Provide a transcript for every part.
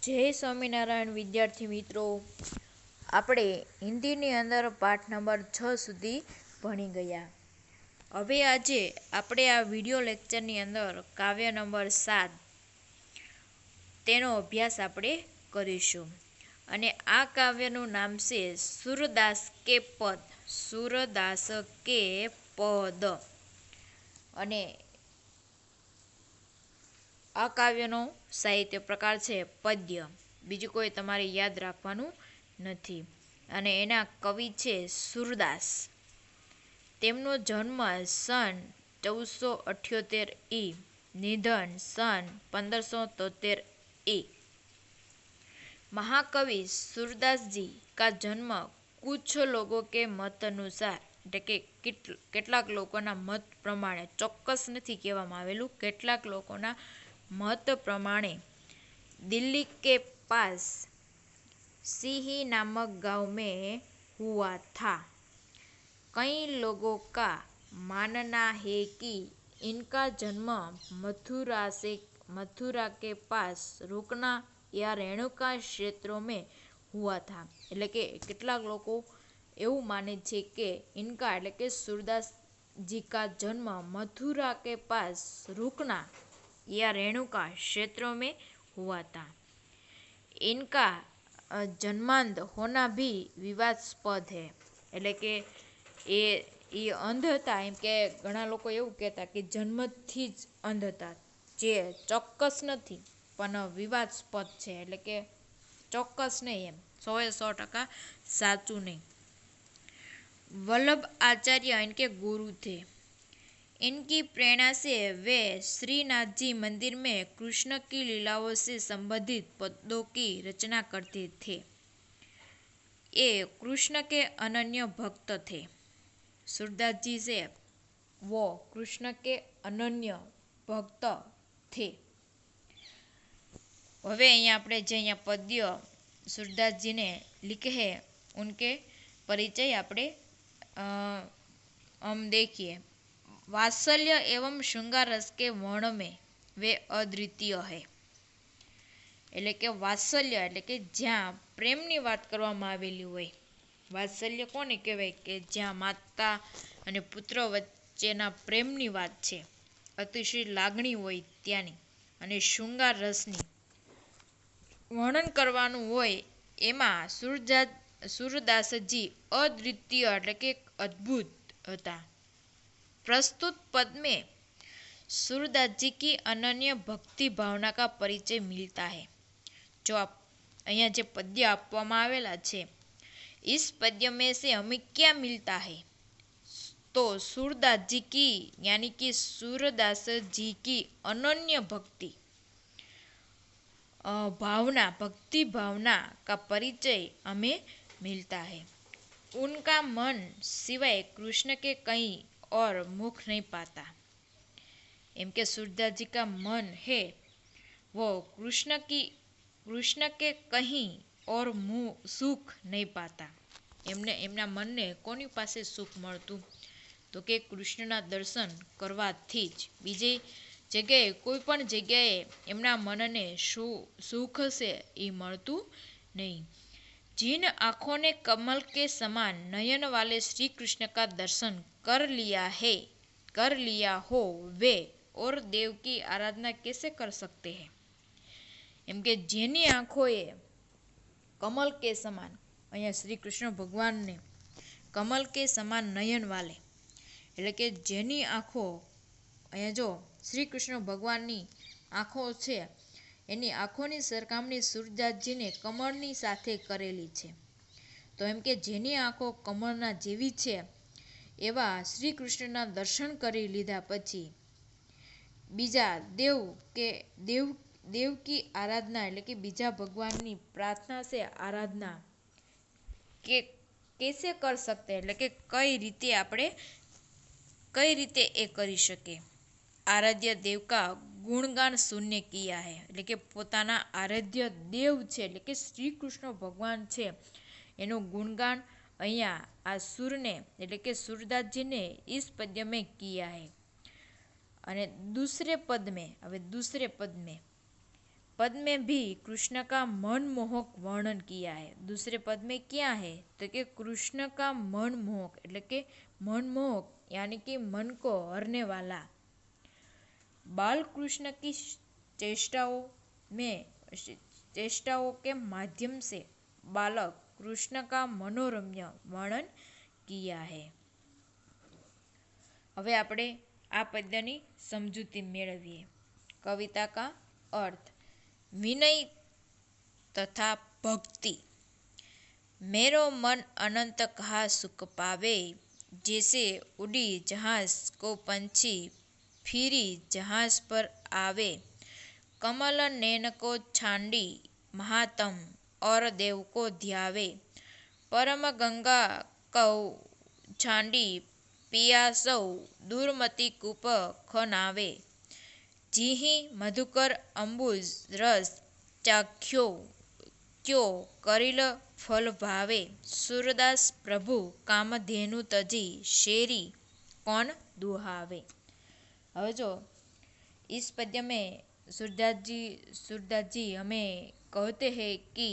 જય સ્વામિનારાયણ વિદ્યાર્થી મિત્રો, આપણે હિન્દીની અંદર પાઠ નંબર 6 સુધી ભણી ગયા. હવે આજે આપણે આ વિડિયો લેક્ચરની અંદર કાવ્ય નંબર 7 તેનો અભ્યાસ આપણે કરીશું. અને આ કાવ્યનું નામ છે સૂરદાસ કે પદ. સૂરદાસ કે પદ. અને આ કાવ્યનો સાહિત્ય પ્રકાર છે પદ્ય. બીજું કોઈ તમારે યાદ રાખવાનું નથી. અને એના કવિ છે સૂરદાસ. તેમનો જન્મ સન 1478 ઈ. નિધન સન 1573 ઈ. महाकवि सूरदास जी का जन्म कुछ लोगों के मत अनुसार એટલે કે કેટલાક લોકોના મત પ્રમાણે, ચોક્કસ નથી કહેવામાં આવેલું, કેટલાક લોકોના मत प्रमाणे दिल्ली के पास सिही नामक गांव में हुआ था. कई लोगों का मानना है कि इनका जन्म मथुरा के पास रुकना या रेणुका क्षेत्रों में हुआ था. એટલે કે કેટલાક લોકો એવું માને છે કે ઇનકા એટલે કે सूरदास जी का जन्म मथुरा के पास रुकना या रेणुका क्षेत्रों में हुआ था. इनका जन्मांध होना भी विवादास्पद है. એટલે કે એ અંધ હતા, એમ કે ઘણા લોકો એવું કહેતા કે જન્મથી જ અંધ હતા, જે ચોક્કસ નથી પણ વિવાદાસ્પદ છે. એટલે કે ચોક્કસ નહીં, એમ 100% સાચું નહીં. वल्लभ आचार्य इनके गुरु थे. इनकी प्रेरणा से वे श्रीनाथ जी मंदिर में कृष्ण की लीलाओं से संबंधित पदों की रचना करते थे. ये कृष्ण के अनन्य भक्त थे. सूरदास जी से वो कृष्ण के अनन्य भक्त थे. હવે અહીંયા આપણે જે અહીંયા પદ્ય सूरदासजीને लिखे हैं उनके परिचय આપણે हम देखिए. वात्सल्य एवं श्रृंगार रस के वर्ण में वे अद्वितीय है. એટલે કે વાત્સલ્ય એટલે કે જ્યાં પ્રેમની વાત કરવામાં આવેલી હોય. વાત્સલ્ય કોને કહેવાય? કે જ્યાં માતા અને પુત્ર વચ્ચેના પ્રેમની વાત છે, અતિશય લાગણી હોય ત્યાંની. અને શૃંગાર રસની વર્ણન કરવાનું હોય, એમાં सूरदासजी अद्वितीय એટલે કે अद्भुत હતા. प्रस्तुत पद में सूरदास जी की अनन्य भक्ति भावना का परिचय मिलता है. जो आप અહીંયા જે પદ્ય આપવામાં આવેલા છે, इस पद्य में से हमें क्या मिलता है? तो सूरदास जी की यानी कि सूरदास जी की अनन्य भक्ति भावना, भक्ति भावना का परिचय हमें मिलता है. उनका मन सिवाय कृष्ण के कहीं और मुख नहीं पाता. एम के सूरदास जी का मन है वो कृष्ण के कहीं और सुख नहीं पाता. એમના મનને કોની પાસે સુખ મળતું? તો કે કૃષ્ણના દર્શન કરવાથી જ. બીજી જગ્યાએ કોઈ પણ જગ્યાએ એમના મનને સુખ છે એ મળતું નહીં. जिन आँखों ने कमल के समान नयन वाले श्री कृष्ण का दर्शन कर लिया हो वे और देव की आराधना कैसे कर सकते हैं? एम के जेनी आँखोए कमल के समान, अहियाँ श्री कृष्ण भगवान ने कमल के समान नयन वाले એટલે કે જેની આંખો, અહીંયા જો શ્રી કૃષ્ણ ભગવાનની આંખો છે, એની આંખોની સરખામણી सूरदासजीને કમળની સાથે કરેલી છે. તો એમ કે જેની આંખો કમળના જેવી છે એવા શ્રી કૃષ્ણના દર્શન કરી લીધા પછી બીજા દેવ કી આરાધના એટલે કે બીજા ભગવાનની પ્રાર્થના છે, આરાધના કે કેસે કર શકતે એટલે કે કઈ રીતે એ કરી શકે. આરાધ્ય દેવ કા ગુણગાન શૂન્ય કિયા હૈ એટલે કે પોતાના આરાધ્ય દેવ છે એટલે કે શ્રી કૃષ્ણ ભગવાન છે એનું ગુણગાન અહીંયા આ સુરને એટલે કે सूरदासजीને इस पद्य में किया है. અને दूसरे पद में पद में भी कृष्ण का मनमोहक वर्णन किया है। दूसरे पद में क्या है तो कि कृष्ण का मनमोहक એટલે કે मनमोहक यानी कि मन को हरने वाला। बाल कृष्ण की चेष्टाओं के माध्यम से बालक कृष्ण का मनोरम्य वर्णन किया है। હવે આપણે આ પદ્યની સમજૂતી મેળવીએ। कविता का अर्थ विनय तथा भक्ति। मेरो मन अनंत कहा सुख पावे, जैसे उड़ी जहाज को पंछी फिरी जहाज पर आवे। कमल नैन को छांडी महातम और देव को ध्यावे। परम गंगा कौ छांडी पिया सौ दूरमती कूप खनावे। जीही मधुकर अंबुज रस चाख्यो क्यो करिल फल भावे। सूरदास प्रभु कामधेनु तजी शेरी कौन दुहावे। હવે જો इस पद्य में सूरदास जी हमें कहते हैं कि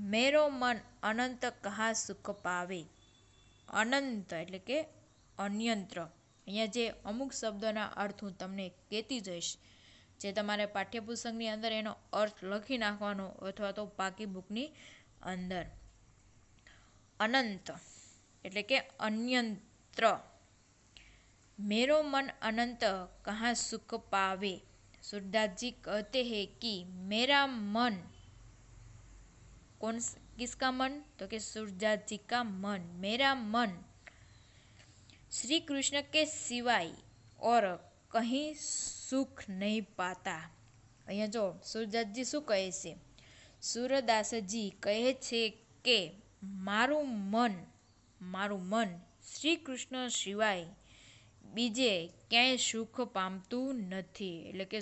मेरो मन अनंत कहा सुख पावे। अनंत એટલે કે अन्यंत्र। અહીંયા જે અમુક શબ્દોના અર્થ હું તમને કહેતી જઈશ, જે તમારે પાઠ્યપુસ્તકની અંદર એનો અર્થ લખી નાખવાનો અથવા તો પાકી બુકની અંદર। અનંત એટલે કે अन्यंत्र। मेरो मन अनंत कहाँ सुख पावे। सूरदास जी कहते हैं कि मेरा मन, किसका मन तो कि सूरदास जी का मन, मेरा मन श्री कृष्ण के सिवाय और कहीं सुख नहीं पाता। અહીંયા જો सूरदासजी શું કહે છે? सूरदासजी કહે છે કે મારું મન શ્રી કૃષ્ણ સિવાય બીજે ક્યાંય સુખ પામતું નથી। એટલે કે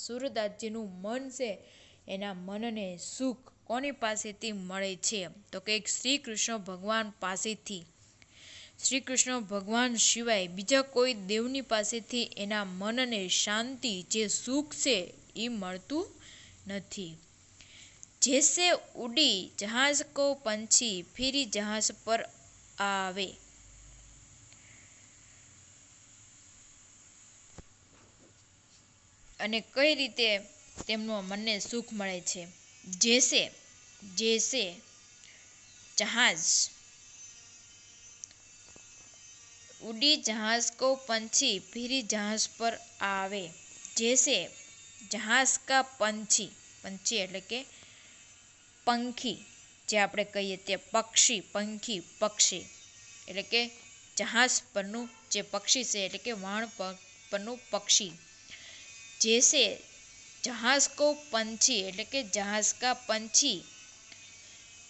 सूरदासजीનું મન છે, એના મનને સુખ કોની પાસેથી મળે છે તો કે શ્રી કૃષ્ણ ભગવાન પાસેથી। શ્રી કૃષ્ણ ભગવાન સિવાય બીજા કોઈ દેવની પાસેથી એના મનને શાંતિ, જે સુખ છે એ મળતું નથી। जैसे उड़ी जहाज को पंछी फिरी जहाज पर आवे। અને કઈ રીતે તેમનો મનને સુખ મળે છે? जैसे जहाज उड़ी जहाज को पंछी फिरी जहाज पर आवे। जैसे जहाज का पंछी એટલે કે पंखी, જે આપણે કહીએ તે પક્ષી, પંખી પક્ષી એટલે કે જહાજ પરનું જે પક્ષી છે એટલે કે વાણ પરનું પક્ષી। जैसे जहाज को पंछी એટલે કે जहाज का पंछी,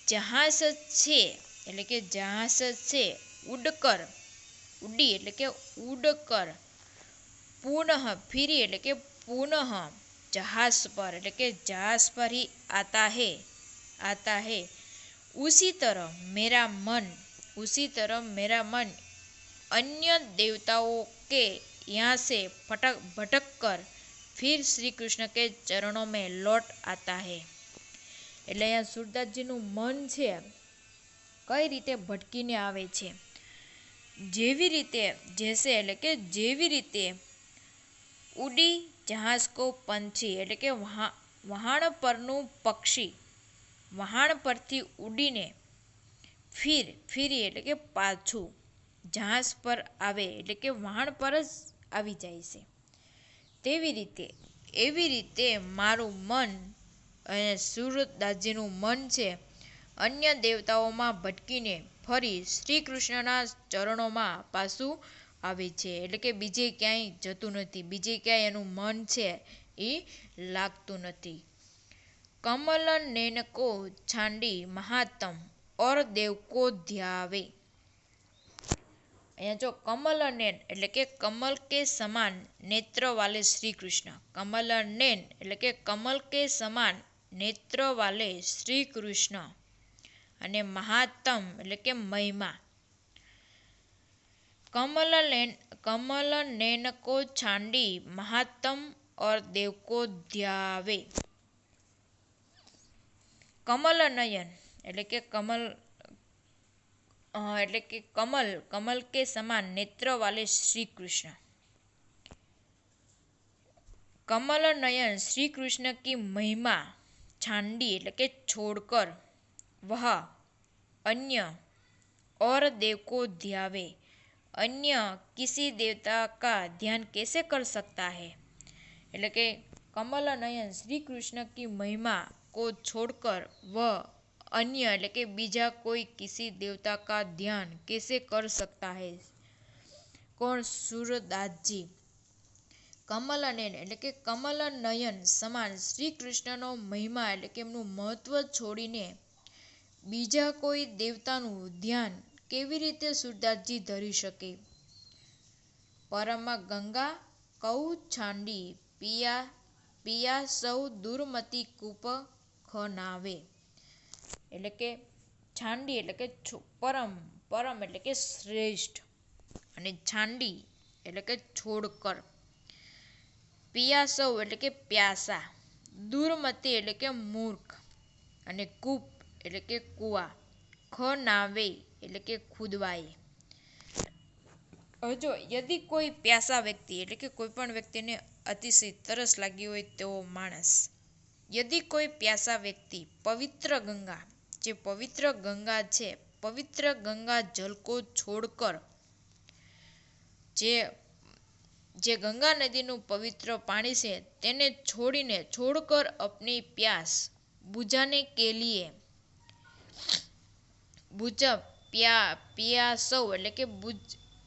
जहाज છે એટલે કે जहाज છે, उड़कर उड़ी એટલે કે उड़कर, पुनः फिरी એટલે કે पुनः जहाज पर એટલે કે जहाज पर ही आता है। उसी तरह मेरा मन अन्य देवताओं के यहाँ से भटक कर फिर श्री कृष्ण के चरणों में लौट आता है। એટલે અહીંયા सूरदासजीનું મન છે કઈ રીતે ભટકીને આવે છે? જેવી રીતે, જૈસે એટલે કે જેવી રીતે, ઉડી જહાજ કો પંછી એટલે કે વહાણ પરનું પક્ષી, વહાણ પરથી ઉડીને ફીરી એટલે કે પાછું જહાજ પર આવે એટલે કે વહાણ પર જ આવી જાય છે। એવી રીતે મારું મન અને सूरदासजीનું મન છે અન્ય દેવતાઓમાં ભટકીને ફરી શ્રી કૃષ્ણના ચરણોમાં પાછું આવે છે। એટલે કે બીજે ક્યાંય જતું નથી, બીજે ક્યાંય એનું મન છે એ લાગતું નથી। कमल नैन को छांडी महात्म और देव को ध्यावे। અહીંયા જો કમલ નૈન એટલે કે કમલ કે સમાન નેત્ર વાલે શ્રી કૃષ્ણ, કમલ નૈન એટલે કે કમલ કે સમાન નેત્ર વાલે શ્રી કૃષ્ણ, અને મહાત્મ એટલે કે મહિમા। कमल नैन को छांडी महात्म और देव को ध्यावे। कमल नयन એટલે કે कमल कमल के समान नेत्र वाले श्री कृष्ण। कमल नयन श्री कृष्ण की महिमा छांडी એટલે કે छोड़कर वह अन्य और देव को ध्यावे, अन्य किसी देवता का ध्यान कैसे कर सकता है। એટલે કે कमल नयन श्री कृष्ण की महिमा को छोड़कर वह अन्य એટલે કે બીજા કોઈ किसी देवता का ध्यान कैसे कर सकता है। कौन? सूरदास जी। कमल नयन એટલે કે कमल नयन સમાન શ્રી કૃષ્ણનો મહિમા એટલે કે એમનું મહત્વ છોડીને બીજા કોઈ દેવતાનું ધ્યાન કેવી રીતે સુરદાસજી ધરી શકે। પરમ ગંગા કૌ છાંડી પિયા પિયા સૌ દુર્મતી કૂપ ખનાવે। એટલે કે છાંડી એટલે કે પરમ પરમ એટલે કે શ્રેષ્ઠ અને છાંડી એટલે કે છોડકર, પિયાસૌ એટલે કે પ્યાસા, દુર્મતી એટલે કે મૂર્ખ અને કૂપ એટલે કે કુવા, ખનાવે એટલે કે ખુદવાય। હવે જો યદિ કોઈ પ્યાસા વ્યક્તિ એટલે કે કોઈ પણ વ્યક્તિને અતિશય તરસ લાગી હોય તેવો માણસ, યદિ કોઈ પ્યાસા વ્યક્તિ પવિત્ર ગંગા, જે પવિત્ર ગંગા છે, પવિત્ર ગંગા જલ કો છોડકર, જે ગંગા નદીનું પવિત્ર પાણી છે તેને છોડીને છોડકર અપની પ્યાસ બુઝાને કે લીએ પ્યાસૌ એટલે કે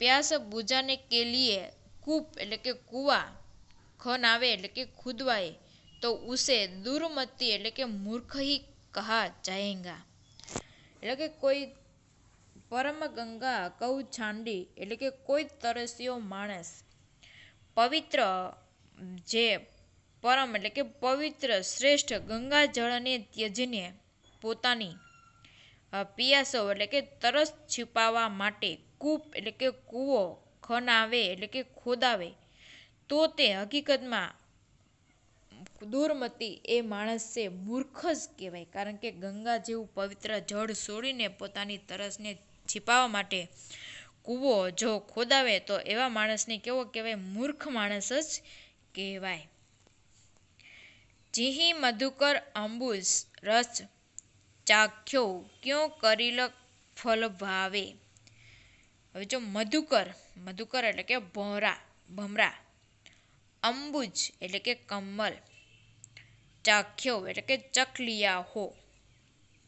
प्यास बुझाने के लिए कूप એટલે કે કુવા, ખનાવે એટલે કે ખુદવાય તો ઉસે દુર્મતી એટલે કે મૂર્ખ ही कहा जाएगा। એટલે કે કોઈ પરમ ગંગા કૌ છાંડી એટલે કે કોઈ તરસ્યો માણસ પવિત્ર, જે પરમ એટલે કે પવિત્ર શ્રેષ્ઠ ગંગા જળને ત્યજીને પોતાની પિયાસો એટલે કે તરસ છુપાવવા માટે કૂપ એટલે કે કૂવો ખનાવે એટલે કે ખોદાવે તો તે હકીકતમાં દુર્મતી એ માણસ છે, મૂર્ખ જ કહેવાય। કારણ કે ગંગા જેવું પવિત્ર જળ છોડીને પોતાની તરસને छिपावવા માટે કૂવો જો ખોદાવે તો એવા માણસને કેવો કહેવાય? મૂર્ખ માણસ જ કહેવાય। જીહી મધુકર અંબુજ રસ ચાખ્યો ક્યો કરીલ ફલ ભાવે। હવે જો મધુકર, મધુકર એટલે કે ભમરા, અંબુજ એટલે કે કમલ, ચાખ્યો એટલે કે ચખ લિયા હો,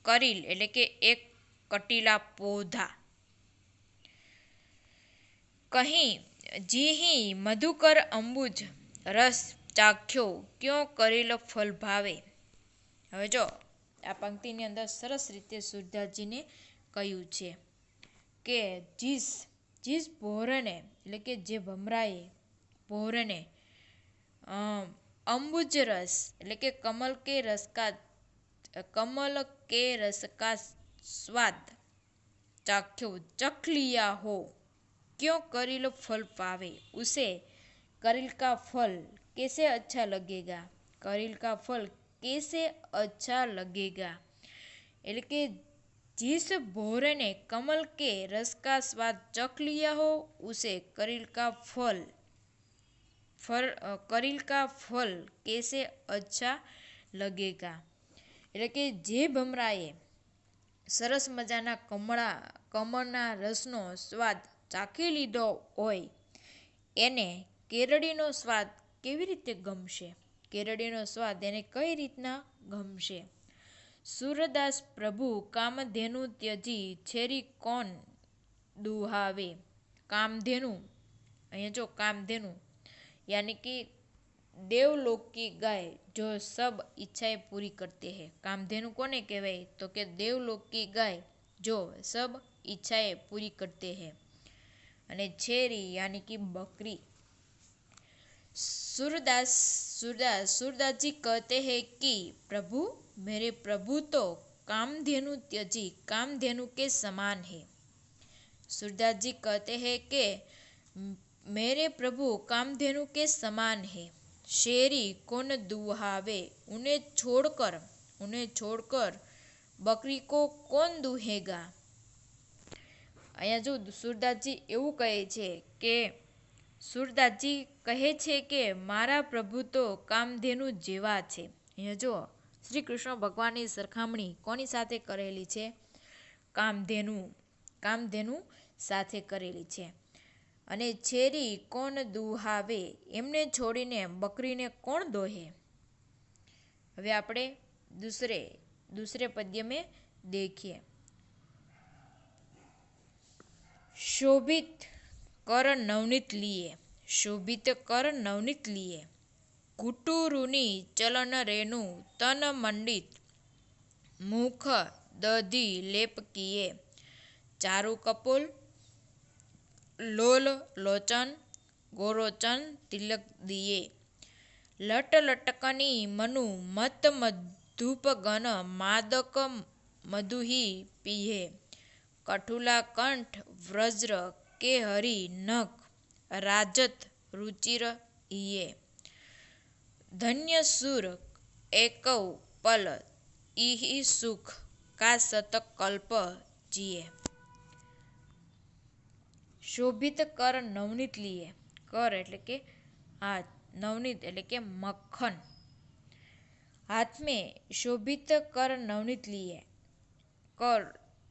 કરીલ એટલે કે એક કટીલા પૌધા, કહી જીહી મધુકર અંબુજ રસ ચાખ્યો ક્યો કરીલ ફલ ભાવે। હવે જો આ પંક્તિની અંદર સરસ રીતે સુરદાસજીને કહ્યું છે કે જીસ ભોરને એટલે કે જે ભમરાએ ભોરને અંબુજ રસ એટલે કે કમલ કે રસ કા સ્વાદ ચાખ્યો ચખ लिया हो क्यों करील फल पावे, उसे करील का फल कैसे अच्छा लगेगा, करील का फल कैसे अच्छा लगेगा। એટલે કે जिस भोरे ने कमल के रस का स्वाद चख लिया हो उसे करील का फल कैसे अच्छा लगेगा। એટલે કે જે ભમરાએ સરસ મજાના કમળના રસનો સ્વાદ ચાખી લીધો હોય એને કેરડીનો સ્વાદ કેવી રીતે ગમશે, કેરડીનો સ્વાદ એને કઈ રીતના ગમશે। सूरदास प्रभु कामधेनु त्यजी छेरी कौन दुहावे। कामधेनु, અહીંયા જો કામધેनु यानी कि देवलोक की गाय जो सब इच्छाएं पूरी करते हैं। कामधेनु कोने कहवाय तो के देवलोक की गाय जो सब इच्छाएं पूरी करते हैं। અને છેરી यानी कि बकरी। सूरदास जी कहते हैं कि प्रभु मेरे प्रभु तो कामधेनु त्यजी कामधेनु के समान है। सूरदास जी कहते हैं कि मेरे प्रभु कामधेनु के समान है। शेरी कौन दुहावे, उन्हें छोड़कर बकरी को कौन दूहेगा। અહીંયા જો સુરદાસજી એવું કહે છે કે સુરદાસજી કહે છે કે મારા પ્રભુ તો કામધેનુ જેવા છે. અહીંયા જો શ્રી કૃષ્ણ ભગવાનની સરખામણી કોની સાથે કરેલી છે? કામધેનુ સાથે કરેલી છે. અને છેરી કોણ દુહાવે, એમને છોડીને બકરીને કોણ દોહે. હવે આપણે दूसरे पद्य में देखिए. शोभित कर नवनीत लिए, शोभित कर नवनीत लिए, घुटुरुनी चलन रेणु तन मंडित, मुख दधी लेप किए, चारु कपोल लोल लोचन गोरोचन तिलक दिए, लट लटकनी मनु मत मधुप गण मादक मधुही पीहे, कठुला कंठ व्रज्र के हरि नख राजत रुचिर इये, धन्य सुर एकौ पल इहि सुख का शतकल्प जिये. शोभित कर नवनीत लिए, कर એટલે કે હાથ, નવનીત એટલે કે મક્ખન. हाथ में शोभित कर नवनीत लिए, कर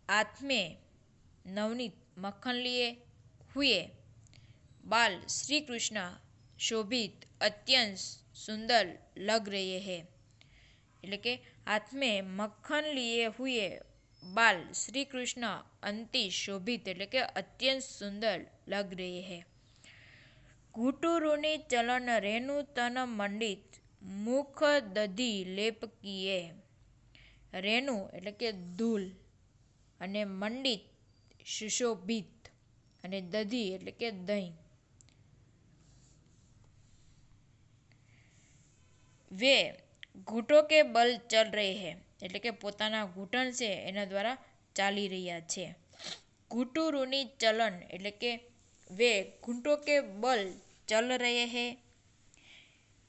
हाथ में नवनीत मक्खन लिए हुए, बाल श्री कृष्ण शोभित अत्यंत सुंदर लग रहे हैं. એટલે કે हाथ में मक्खन लिए हुए बाल श्री कृष्ण अंति शोभित એટલે કે अत्यंत सुंदर लग रहे हैं. घुटुरुनी चलन रेणु तन मंडित, मुख दधी लेप किए. રેણુ એટલે કે ધૂલ, અને મંડિત સુશોભિત, અને દધી એટલે કે દહીં. વે ઘૂંટો કે બલ ચલ રહે હૈ એટલે કે પોતાના ઘૂંટણ છે એના દ્વારા ચાલી રહ્યા છે. ઘૂંટુરુની ચલન એટલે કે વે घुटों के बल चल रहे हैं.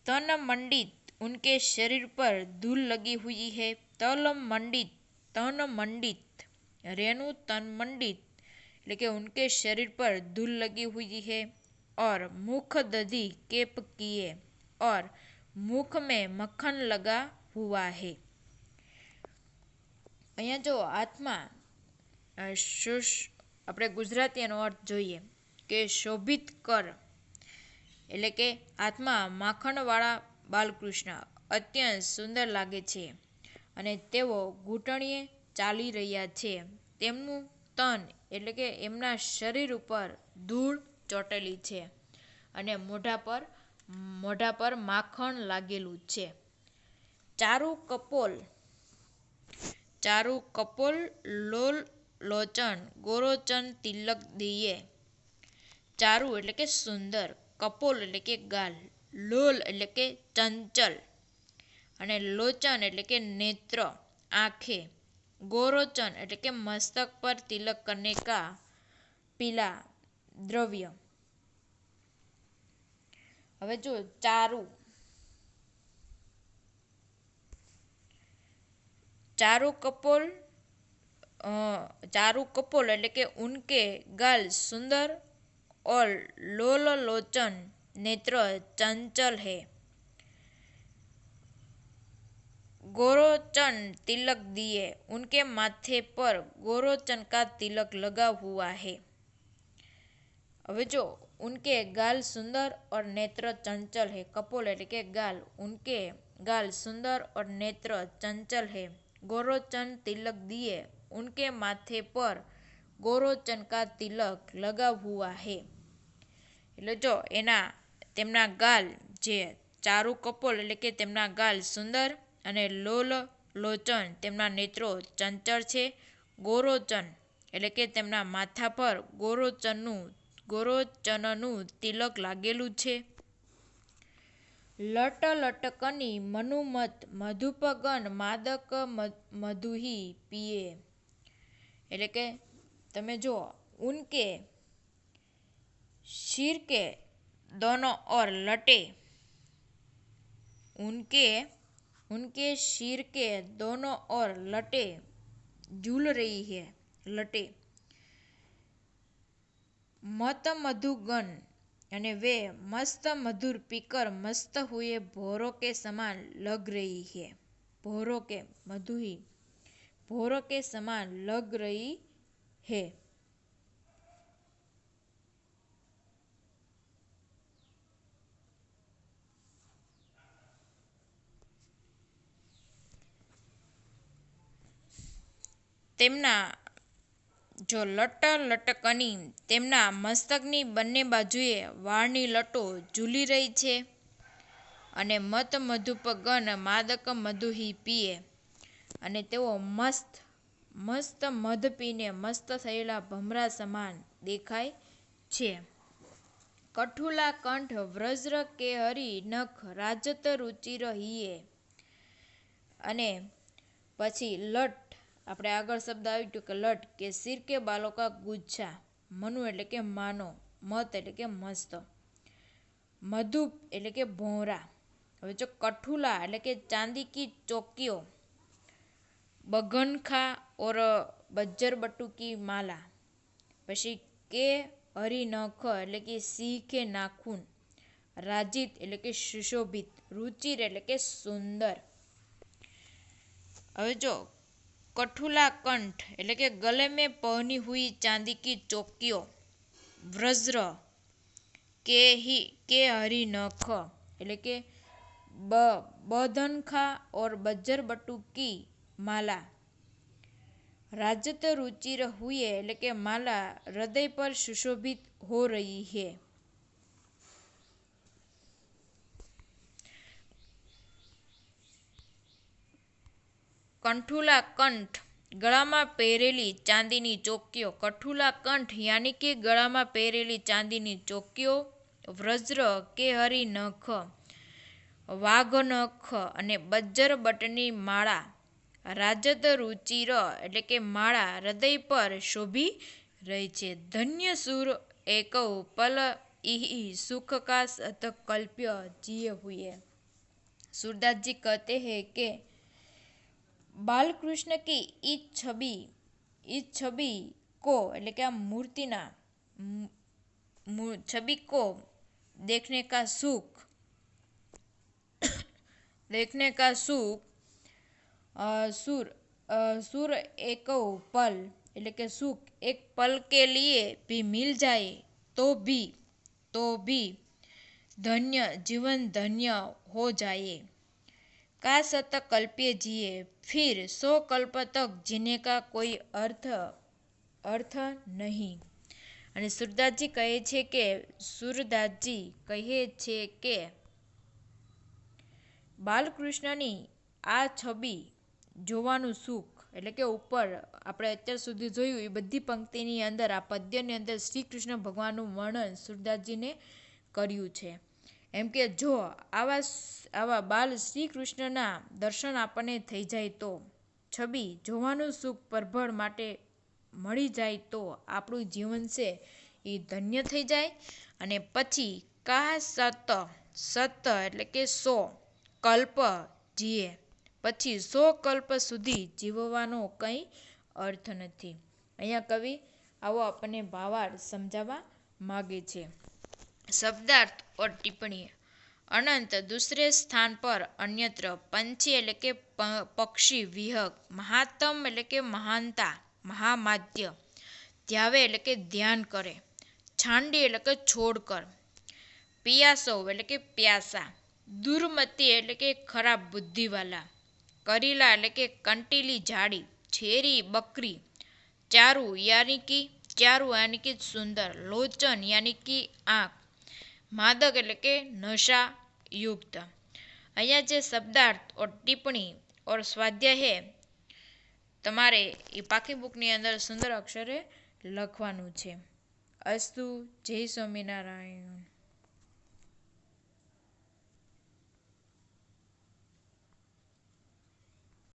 तन मंडित उनके शरीर पर धूल लगी हुई है. तल मंडित तन मंडित, रेणु तन मंडित એટલે કે उनके शरीर पर धूल लगी हुई है. और मुख दधी केप किए, और मुख में मक्खन लगा हुआ है. અહીંયા જો હાથમાં આપણે ગુજરાતી એનો અર્થ જોઈએ કે શોભિત કર એટલે કે હાથમાં માખણવાળા બાલકૃષ્ણ અત્યંત સુંદર લાગે છે અને તેઓ ઘૂંટણીએ ચાલી રહ્યા છે. તેમનું તન એટલે કે એમના શરીર ઉપર ધૂળ ચોટેલી છે અને મોઢા પર માખણ લાગેલું છે. ચારુ કપોલ લોલ લોચન ગોરોચન તિલક દિયે. ચારુ એટલે કે સુંદર, કપોલ એટલે કે ગાલ, લોલ એટલે કે ચંચલ, અને લોચન એટલે કે નેત્ર આંખે, ગોરોચન એટલે કે મસ્તક પર તિલક કરને કા પીલા દ્રવ્ય. હવે જો चारु कपोल એટલે કે उनके गाल सुंदर और लोल लोचन नेत्र चंचल है. गोरोचन तिलक दिए, उनके माथे पर गोरोचन का तिलक लगा हुआ है. હવે જો उनके गाल सुंदर और नेत्र चंचल है. कपोल એટલે કે गाल, उनके गाल सुंदर और नेत्र चंचल है. गोरोचन तिलक दिए, उनके माथे पर गोरोचन का तिलक लगा हुआ है. એટલે જો તેમના ગાલ જે ચારુ કપોલ એટલે કે તેમના ગાલ સુંદર અને લોલ લોચન તેમના નેત્રો ચંચળ છે. ગોરોચન એટલે કે તેમના માથા પર ગોરોચનનું તિલક લાગેલું છે. લટ લટકની મનુમત મધુપગન માદક મધુહી પીએ. એટલે કે તમે જો उनके सिर के दोनों ओर लटे, उनके सिर के दोनों ओर लटे झूल रही है लटे। मत मधुगन यानी वे मस्त मधुर पीकर मस्त हुए भोरों के समान लग रही है। भोरों के मधुही भोरों के समान लग रही है। તેમના જો લટ લટકની તેમના મસ્તકની બંને બાજુએ વાળની લટો ઝૂલી રહી છે અને મત મધુપ ગન માદક મધુહી પીએ અને તેઓ મસ્ત મધ પીને મસ્ત થયેલા ભમરા સમાન દેખાય છે. કઠુલા કંઠ વ્રજ્ર કે હરી નખ રાજત રુચિર હિયે અને પછી લટ આપણે આગળ શબ્દ આવ્યું કે લટ કે સિર કે બાલો કા ગુચ્છા મનુ એટલે કે માનો મત એટલે કે મસ્ત મધુપ એટલે કે ભોંરા. હવે જો કઠુલા એટલે કે ચાંદી કી ચોકીઓ બગનખા ઓર બજ્જર બટુ કી માલા પછી કે હરી નખ એટલે કે સિંહ કે નાખૂન રાજીત એટલે કે સુશોભિત રુચિર એટલે કે સુંદર. હવે જો કઠુલા કંઠ એટલે કે ગલે में पहनी हुई चांदी की चौकियों व्रज्र के हरी नख એટલે કે बदनखा और बज्जर बटू की माला राजत रुचिर हुए એટલે કે माला हृदय पर सुशोभित हो रही है. કંઠુલા કંઠ ગળામાં પહેરેલી ચાંદીની ચોકીઓ કઠુલા કંઠ યાની કે ગળામાં પહેરેલી ચાંદીની ચોકીઓ વ્રજ્ર કે હરી નખ વાઘ નખ અને બજ્જર બટની માળા રાજત રુચિર એટલે કે માળા હૃદય પર શોભી રહી છે. ધન્ય સુર એકૌ પલ ઇહી સુખ કા સત કલ્પ્ય जिए हुए. सूरदास जी कहते हैं कि बाल कृष्ण की इस छवि को એટલે કે આ મૂર્તિના छवि को देखने का सुख सुर एक पल એટલે કે સુખ એક પલ के लिए भी मिल जाए तो भी धन्य जीवन धन्य हो जाए. का सत कल्प्य जिए फिर 100 कल्प तक जीने का कोई अर्थ नहीं. અને સુરદાસજી કહે છે કે સુરદાસજી કહે છે કે બાલકૃષ્ણની આ છબી જોવાનું સુખ એટલે કે ઉપર આપણે અત્યાર સુધી જોયું એ બધી પંક્તિની અંદર આ પદ્યની અંદર શ્રી કૃષ્ણ ભગવાનનું વર્ણન સુરદાસજીને કર્યું છે. એમ કે જો આવા બાલ શ્રી કૃષ્ણના દર્શન આપણને થઈ જાય તો છબી જોવાનું સુખ પરભળ માટે મળી જાય તો આપણું જીવન છે એ ધન્ય થઈ જાય. અને પછી કા સત એટલે કે 100 કલ્પ જીએ પછી 100 કલ્પ સુધી જીવવાનો કંઈ અર્થ નથી. અહીંયા કવિ આવો આપણને ભાવાર્થ સમજાવવા માગે છે. शब्दार्थ और टिप्पणी अनंत दूसरे स्थान पर अन्यत्र पंछी એટલે કે પક્ષી વિહગ મહાત્મ એટલે કે મહાનતા મહામાત્ય ધ્યાવે એટલે કે ધ્યાન કરે છાંડી એટલે કે છોડ કર પિયાસો એટલે કે પ્યાસા દુર્મતી એટલે કે ખરાબ બુદ્ધિવાલા કરીલા એટલે કે કંટીલી જાડી છેરી બકરી ચારુ યાની કે સુંદર લોચન યાની કે આંખ मादक એટલે કે नशा युक्त. અહીંયા જે શબ્દાર્થ और टिप्पणी और स्वाध्याय है તમારે એ પાકી બુકની અંદર સુંદર અક્ષરે લખવાનું છે. અસ્તુ જય સ્વામિનારાયણ.